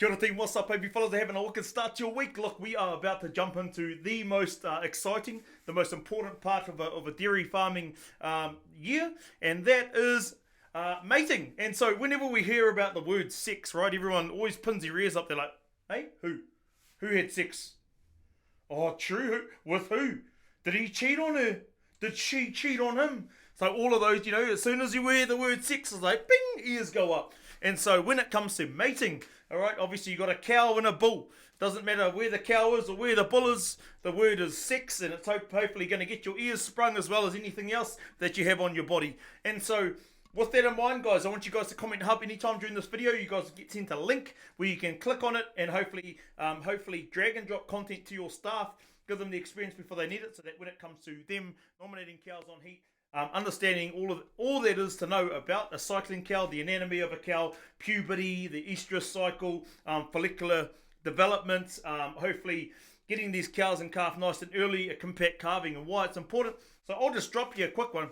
Kia ora team, what's up baby fellas? Having a wicked start to your week. Look, we are about to jump into the most exciting, the most important part of a dairy farming year, and that is mating. And so whenever we hear about the word sex, right, everyone always pins their ears up. They're like, hey, who? Who had sex? Oh, true. With who? Did he cheat on her? Did she cheat on him? So all of those, as soon as you wear the word sex, it's like, bing, ears go up. And so when it comes to mating, all right, obviously you got a cow and a bull. Doesn't matter where the cow is or where the bull is, the word is sex, and it's hopefully going to get your ears sprung as well as anything else that you have on your body. And so with that in mind, guys, I want you guys to comment hub anytime during this video. You guys get sent a link where you can click on it and hopefully drag and drop content to your staff, give them the experience before they need it, so that when it comes to them nominating cows on heat, understanding all that is to know about a cycling cow, the anatomy of a cow, puberty, the estrus cycle, follicular development, hopefully getting these cows and calf nice and early, a compact calving, and why it's important. So I'll just drop you a quick one.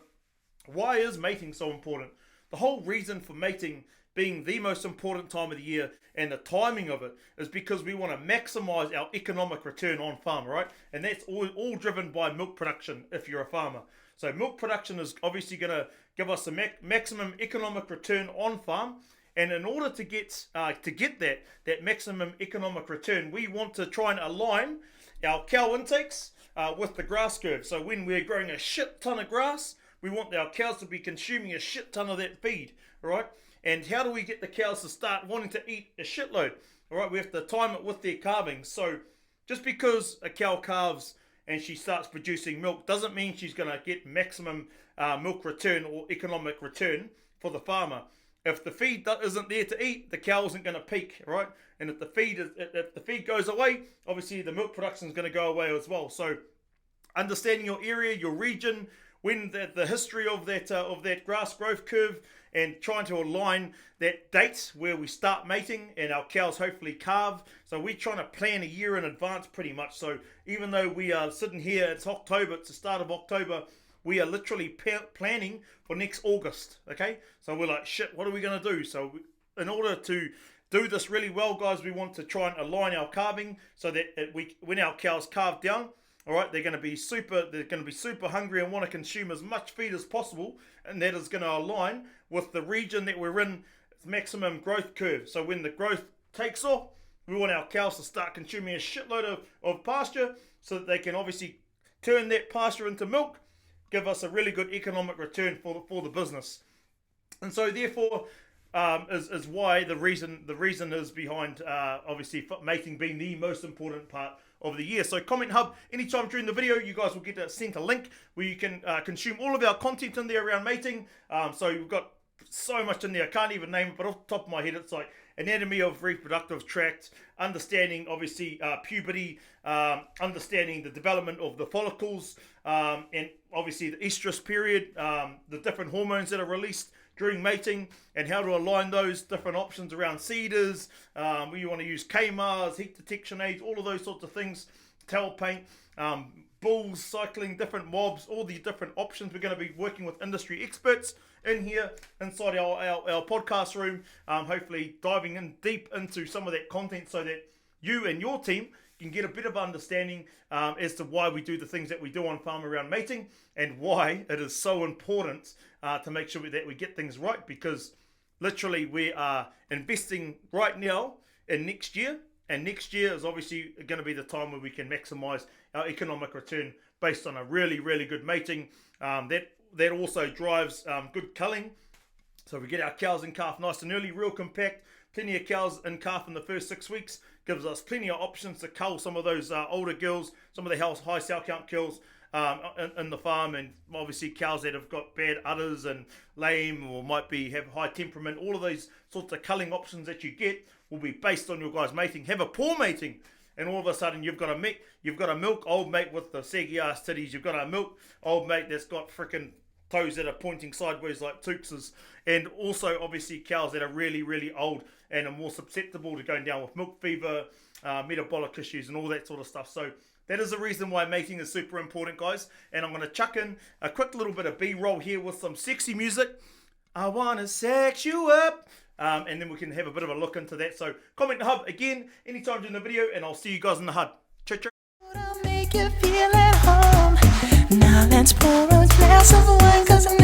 Why is mating so important? The whole reason for mating being the most important time of the year and the timing of it is because we want to maximize our economic return on farm, right? And that's all driven by milk production if you're a farmer. So milk production is obviously going to give us the maximum economic return on farm. And in order to get that maximum economic return, we want to try and align our cow intakes with the grass curve. So when we're growing a shit ton of grass, we want our cows to be consuming a shit ton of that feed, right? And how do we get the cows to start wanting to eat a shitload? All right, we have to time it with their calving. So just because a cow calves and she starts producing milk doesn't mean she's going to get maximum milk return or economic return for the farmer. If the feed isn't there to eat, the cow isn't going to peak, right? And if the feed goes away, obviously the milk production is going to go away as well. So understanding your area, your region, when the history of that grass growth curve, and trying to align that date where we start mating and our cows hopefully calve. So we're trying to plan a year in advance pretty much. So even though we are sitting here, it's October, it's the start of October, we are literally planning for next August, okay? So we're like, shit, what are we going to do? So in order to do this really well, guys, we want to try and align our calving so that when our cows calve down, all right, they're going to be super hungry and want to consume as much feed as possible, and that is going to align with the region that we're in, maximum growth curve. So when the growth takes off, we want our cows to start consuming a shitload of pasture so that they can obviously turn that pasture into milk, give us a really good economic return for the business. And so therefore is why the reason is behind obviously mating being the most important part of the year. So comment hub anytime during the video, you guys will get sent a link where you can consume all of our content in there around mating. So we've got so much in there, I can't even name it, but off the top of my head it's like anatomy of reproductive tract, understanding obviously puberty, understanding the development of the follicles, and obviously the estrus period, the different hormones that are released during mating, and how to align those different options around seeders, where you want to use KMARs, heat detection aids, all of those sorts of things, tail paint, bulls, cycling, different mobs, all these different options. We're going to be working with industry experts in here inside our podcast room, hopefully diving in deep into some of that content so that you and your team can get a bit of understanding as to why we do the things that we do on farm around mating, and why it is so important to make sure that we get things right, because literally we are investing right now in next year, and next year is obviously going to be the time where we can maximize our economic return based on a really, really good mating. That also drives good culling. So we get our cows and calf nice and early, real compact, plenty of cows and calf in the first 6 weeks, gives us plenty of options to cull some of those older girls, some of the high sow count girls in the farm, and obviously cows that have got bad udders and lame or might have high temperament. All of those sorts of culling options that you get will be based on your guys' mating. Have a poor mating, and all of a sudden you've got a milk old mate with the saggy ass titties. You've got a milk old mate that's got freaking toes that are pointing sideways like Tooks's, and also obviously cows that are really, really old and are more susceptible to going down with milk fever, metabolic issues and all that sort of stuff. So that is the reason why mating is super important, guys. And I'm going to chuck in a quick little bit of B-roll here with some sexy music. I wanna sex you up. And then we can have a bit of a look into that. So comment in the hub again anytime during the video, and I'll see you guys in the hub. Ciao, ciao. I'll make you feel at home. Now let's pour a glass of wine, 'cause